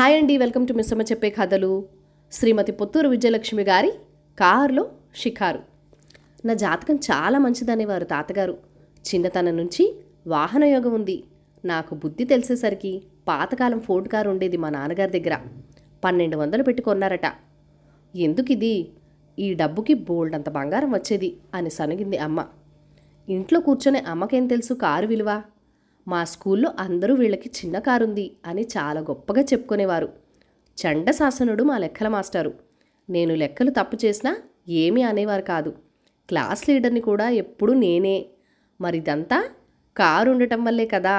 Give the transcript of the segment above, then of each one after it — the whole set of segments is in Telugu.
హాయ్ అండి, వెల్కమ్ టు మిస్సమ్మ చెప్పే కథలు. శ్రీమతి పొత్తూరు విజయలక్ష్మి గారి కారులో షికారు. నా జాతకం చాలా మంచిదనేవారు తాతగారు. చిన్నతనం నుంచి వాహన యోగం ఉంది. నాకు బుద్ధి తెలిసేసరికి పాతకాలం ఫోర్డ్ కారు ఉండేది మా నాన్నగారి దగ్గర. 1200 పెట్టి కొన్నారట. ఎందుకిది? ఈ డబ్బుకి బోల్డంత బంగారం వచ్చేది అని సనిగింది అమ్మ. ఇంట్లో కూర్చొని అమ్మకేం తెలుసు కారు విలువ? మా స్కూల్లో అందరూ వీళ్ళకి చిన్న కారుంది అని చాలా గొప్పగా చెప్పుకునేవారు. చండశాసనుడు మా లెక్కల మాస్టారు. నేను లెక్కలు తప్పు చేసినా ఏమీ అనేవారు కాదు. క్లాస్ లీడర్ని కూడా ఎప్పుడూ నేనే. మరిదంతా కారు ఉండటం వల్లే కదా.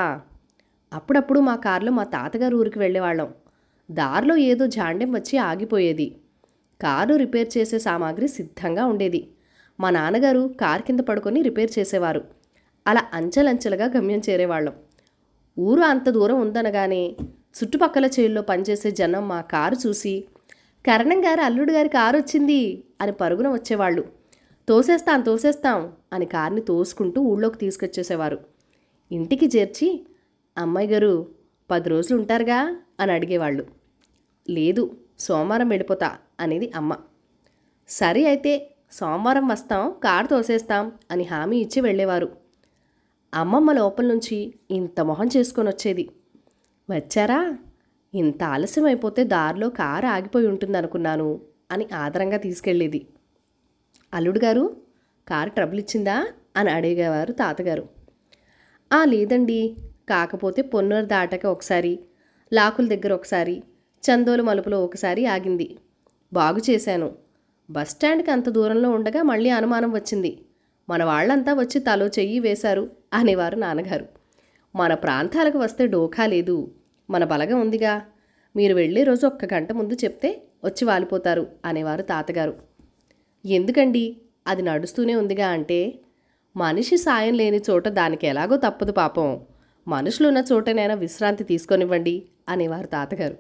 అప్పుడప్పుడు మా కారులో మా తాతగారు ఊరికి వెళ్ళేవాళ్ళం. దారిలో ఏదో జాండెం వచ్చి ఆగిపోయేది. కారు రిపేర్ చేసే సామాగ్రి సిద్ధంగా ఉండేది. మా నాన్నగారు కారు కింద పడుకొని రిపేర్ చేసేవారు. అలా అంచెలంచెలుగా గమ్యం చేరేవాళ్ళం. ఊరు అంత దూరం ఉందనగానే చుట్టుపక్కల చేల్లో పనిచేసే జనం మా కారు చూసి, కరణం గారు అల్లుడు గారి కారు వచ్చింది అని పరుగున వచ్చేవాళ్ళు. తోసేస్తాం అని కారుని తోసుకుంటూ ఊళ్ళోకి తీసుకొచ్చేసేవారు. ఇంటికి చేర్చి, అమ్మాయి గారు 10 రోజులు ఉంటారుగా అని అడిగేవాళ్ళు. లేదు, సోమవారం వెళ్ళిపోతా అనేది అమ్మ. సరే అయితే సోమవారం వస్తాం, కారు తోసేస్తాం అని హామీ ఇచ్చి వెళ్ళేవారు. అమ్మమ్మ లోపల నుంచి ఇంత మొహం చేసుకొని వచ్చేది. వచ్చారా? ఇంత ఆలస్యం అయిపోతే దారిలో కారు ఆగిపోయి ఉంటుందనుకున్నాను అని ఆదరంగా తీసుకెళ్ళేది. అల్లుడు గారు కారు ట్రబుల్ ఇచ్చిందా అని అడిగేవారు తాతగారు. లేదండి, కాకపోతే పొన్నూరు దాటాక ఒకసారి, లాకుల దగ్గర ఒకసారి, చందోలు మలుపులో ఒకసారి ఆగింది. బాగు చేశాను. బస్టాండ్కి అంత దూరంలో ఉండగా మళ్ళీ అనుమానం వచ్చింది. మన వాళ్ళంతా వచ్చి తలో చెయ్యి వేశారు అనేవారు నాన్నగారు. మన ప్రాంతాలకు వస్తే డోకా లేదు, మన బలగం ఉందిగా, మీరు వెళ్ళే రోజు 1 గంట ముందు చెప్తే వచ్చి వాలిపోతారు అనేవారు తాతగారు. ఎందుకండి, అది నడుస్తూనే ఉందిగా అంటే, మనిషి సాయం లేని చోట దానికి ఎలాగో తప్పదు పాపం, మనుషులున్న చోటనైనా విశ్రాంతి తీసుకొనివ్వండి అనేవారు తాతగారు.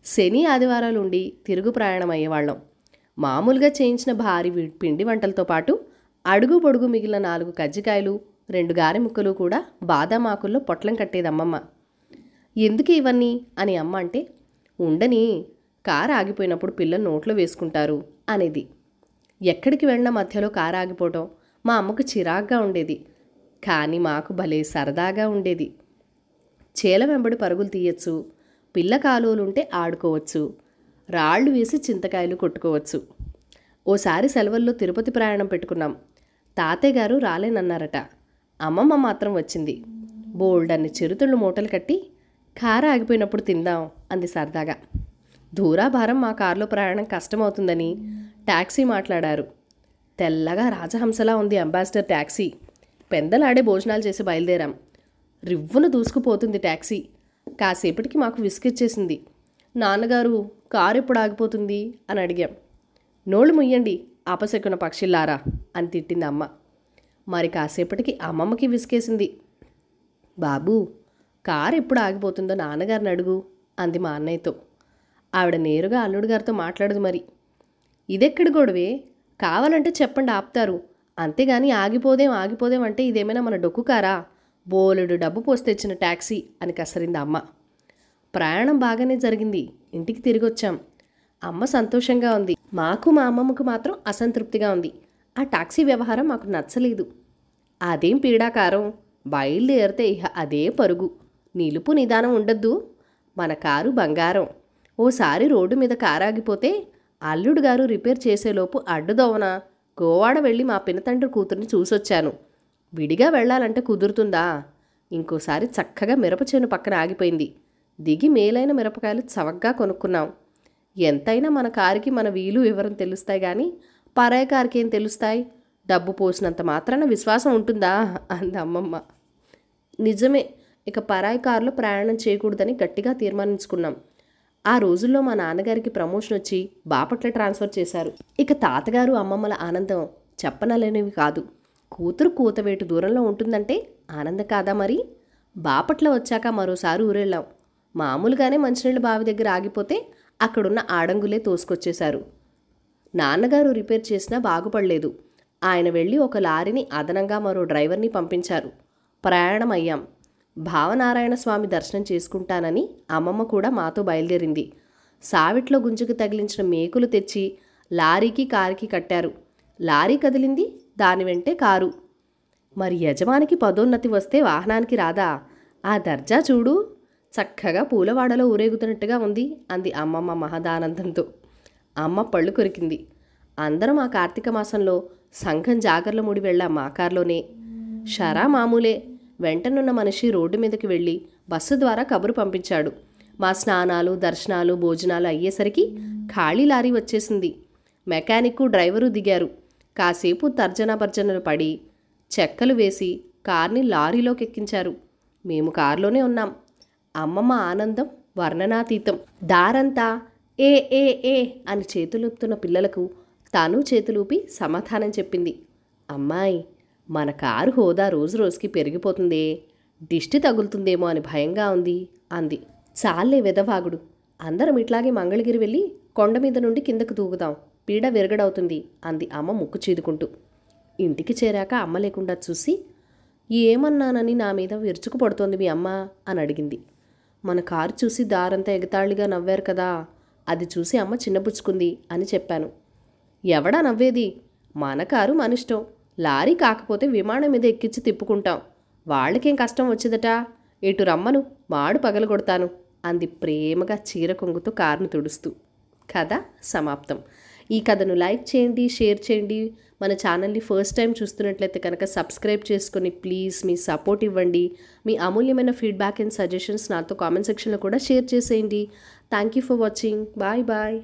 శని ఆదివారాలు ఉండి తిరుగు ప్రయాణం అయ్యేవాళ్ళం. మామూలుగా చేయించిన భారీ పిండి వంటలతో పాటు అడుగు పొడుగు మిగిలిన 4 కజ్జికాయలు, 2 గారె ముక్కలు కూడా బాదామాకుల్లో పొట్లం కట్టేదమ్మమ్మ. ఎందుకు ఇవన్నీ అని అమ్మ అంటే, ఉండని, కారు ఆగిపోయినప్పుడు పిల్లలు నోట్లో వేసుకుంటారు అనేది. ఎక్కడికి వెళ్ళిన మధ్యలో కారు ఆగిపోవడం మా అమ్మకు చిరాగ్గా ఉండేది. కానీ మాకు భలే సరదాగా ఉండేది. చేల వెంబడి పరుగులు తీయచ్చు, పిల్ల కాలువలుంటే ఆడుకోవచ్చు, రాళ్లు వేసి చింతకాయలు కొట్టుకోవచ్చు. ఓసారి సెలవుల్లో తిరుపతి ప్రయాణం పెట్టుకున్నాం. తాతయ్య గారు రాలేనన్నారట. అమ్మమ్మ మాత్రం వచ్చింది. బోల్డన్ని చిరుతిళ్ళు మూటలు కట్టి, కారు ఆగిపోయినప్పుడు తిందాం అంది సరదాగా. దూరాభారం మా కారులో ప్రయాణం కష్టమవుతుందని ట్యాక్సీ మాట్లాడారు. తెల్లగా రాజహంసలా ఉంది అంబాసిడర్ ట్యాక్సీ. పెందలాడే భోజనాలు చేసి బయలుదేరాం. రివ్వును దూసుకుపోతుంది ట్యాక్సీ. కాసేపటికి మాకు విసిగిచ్చేసింది. నాన్నగారు కారు ఎప్పుడు ఆగిపోతుంది అని అడిగాం. నోళ్ళు ముయ్యండి అపశకున పక్షిల్లారా అని తిట్టింది అమ్మ. మరి కాసేపటికి అమ్మమ్మకి విసికేసింది. బాబు, కారు ఎప్పుడు ఆగిపోతుందో నాన్నగారిని అడుగు అంది మా అన్నయ్యతో. ఆవిడ నేరుగా అల్లుడు గారితో మాట్లాడదు మరి. ఇదెక్కడి గొడవే, కావాలంటే చెప్పండి ఆపుతారు, అంతేగాని ఆగిపోదేం అంటే ఇదేమైనా మన డొక్కు కారా, బోలెడు డబ్బు పోసి తెచ్చిన ట్యాక్సీ అని కసరింది అమ్మ. ప్రయాణం బాగానే జరిగింది. ఇంటికి తిరిగి వచ్చాం. అమ్మ సంతోషంగా ఉంది. మాకు మా అమ్మమ్మకు మాత్రం అసంతృప్తిగా ఉంది. ఆ టాక్సీ వ్యవహారం మాకు నచ్చలేదు. అదేం పీడాకారం, బయలుదేరితే ఇహ అదే పరుగు, నిలుపు నిదానం ఉండద్దు. మన కారు బంగారం. ఓసారి రోడ్డు మీద కారు ఆగిపోతే అల్లుడు గారు రిపేర్ చేసేలోపు అడ్డుదోవన గోవాడ వెళ్ళి మా పినతండ్రి కూతుర్ని చూసొచ్చాను. విడిగా వెళ్ళాలంటే కుదురుతుందా? ఇంకోసారి చక్కగా మిరపచేను పక్కన ఆగిపోయింది. దిగి మేలైన మిరపకాయలు చవగ్గా కొనుక్కున్నాం. ఎంతైనా మన కారుకి మన వీలు వివరం తెలుస్తాయి కానీ పరాయి కారుకి ఏం తెలుస్తాయి? డబ్బు పోసినంత మాత్రాన విశ్వాసం ఉంటుందా అంది అమ్మమ్మ. నిజమే, ఇక పరాయి కారులో ప్రయాణం చేయకూడదని గట్టిగా తీర్మానించుకున్నాం. ఆ రోజుల్లో మా నాన్నగారికి ప్రమోషన్ వచ్చి బాపట్ల ట్రాన్స్ఫర్ చేశారు. ఇక తాతగారు అమ్మమ్మల ఆనందం చెప్పనలేనివి కాదు. కూతురు కూతవేటు దూరంలో ఉంటుందంటే ఆనందం కాదా మరి? బాపట్ల వచ్చాక మరోసారి ఊరెళ్ళాం. మామూలుగానే మంచినీళ్ళ బావి దగ్గర ఆగిపోతే అక్కడున్న ఆడంగులే తోసుకొచ్చేశారు. నాన్నగారు రిపేర్ చేసినా బాగుపడలేదు. ఆయన వెళ్ళి ఒక లారీని అదనంగా మరో డ్రైవర్ని పంపించారు. ప్రయాణం అయ్యాం. భావనారాయణ స్వామి దర్శనం చేసుకుంటానని అమ్మమ్మ కూడా మాతో బయలుదేరింది. సావిట్లో గుంజుకు తగిలించిన మేకులు తెచ్చి లారీకి కారుకి కట్టారు. లారీ కదిలింది, దాని వెంటే కారు. మరి యజమానికి పదోన్నతి వస్తే వాహనానికి రాదా? ఆ దర్జా చూడు, చక్కగా పూలవాడలో ఊరేగుతున్నట్టుగా ఉంది అంది అమ్మమ్మ మహదానందంతో. అమ్మ పళ్ళు కొరికింది. అందరం ఆ కార్తీక మాసంలో సంఘం జాగర్ల ముడి వెళ్ళాం మా కారులోనే. షరా మామూలే. వెంటనున్న మనిషి రోడ్డు మీదకి వెళ్ళి బస్సు ద్వారా కబురు పంపించాడు. మా స్నానాలు, దర్శనాలు, భోజనాలు అయ్యేసరికి ఖాళీ లారీ వచ్చేసింది. మెకానిక్కు, డ్రైవరు దిగారు. కాసేపు తర్జనా భర్జనలు పడి చెక్కలు వేసి కార్ని లారీలోకి ఎక్కించారు. మేము కారులోనే ఉన్నాం. అమ్మమ్మ ఆనందం వర్ణనాతీతం. దారంతా ఏ ఏ ఏ అని చేతులూపుతున్న పిల్లలకు తాను చేతులూపి సమాధానం చెప్పింది. అమ్మాయి, మన కారు హోదా రోజు రోజుకి పెరిగిపోతుందే, దిష్టి తగులుతుందేమో అని భయంగా ఉంది అంది. చాలే వెదవాగుడు, అందరం ఇట్లాగే మంగళగిరి వెళ్ళి కొండ మీద నుండి కిందకు దూకుదాం, పీడ విరగడవుతుంది అంది అమ్మ ముక్కు చీదుకుంటూ. ఇంటికి చేరాక అమ్మ లేకుండా చూసి, ఏమన్నానని నా మీద విరుచుకుపడుతోంది మీ అమ్మ అని అడిగింది. మన కారు చూసి దారంతా ఎగతాళిగా నవ్వారు కదా, అది చూసి అమ్మ చిన్నపుచ్చుకుంది అని చెప్పాను. ఎవడా నవ్వేది? మన కారు మనిష్టం. లారీ కాకపోతే విమానం మీద ఎక్కించి తిప్పుకుంటాం. వాళ్ళకేం కష్టం వచ్చిదట? ఇటు రమ్మను, మాడు పగలగొడతాను అంది ప్రేమగా చీర కొంగుతో కారును తుడుస్తూ. కథ సమాప్తం. ఈ కథను లైక్ చేయండి, షేర్ చేయండి. మన ఛానల్ని ఫస్ట్ టైం చూస్తున్నట్లయితే కనుక సబ్స్క్రైబ్ చేసుకొని ప్లీజ్ మీ సపోర్ట్ ఇవ్వండి. మీ అమూల్యమైన ఫీడ్బ్యాక్ అండ్ సజెషన్స్ నాతో కామెంట్ సెక్షన్లో కూడా షేర్ చేసేయండి. Thank you for watching. Bye bye.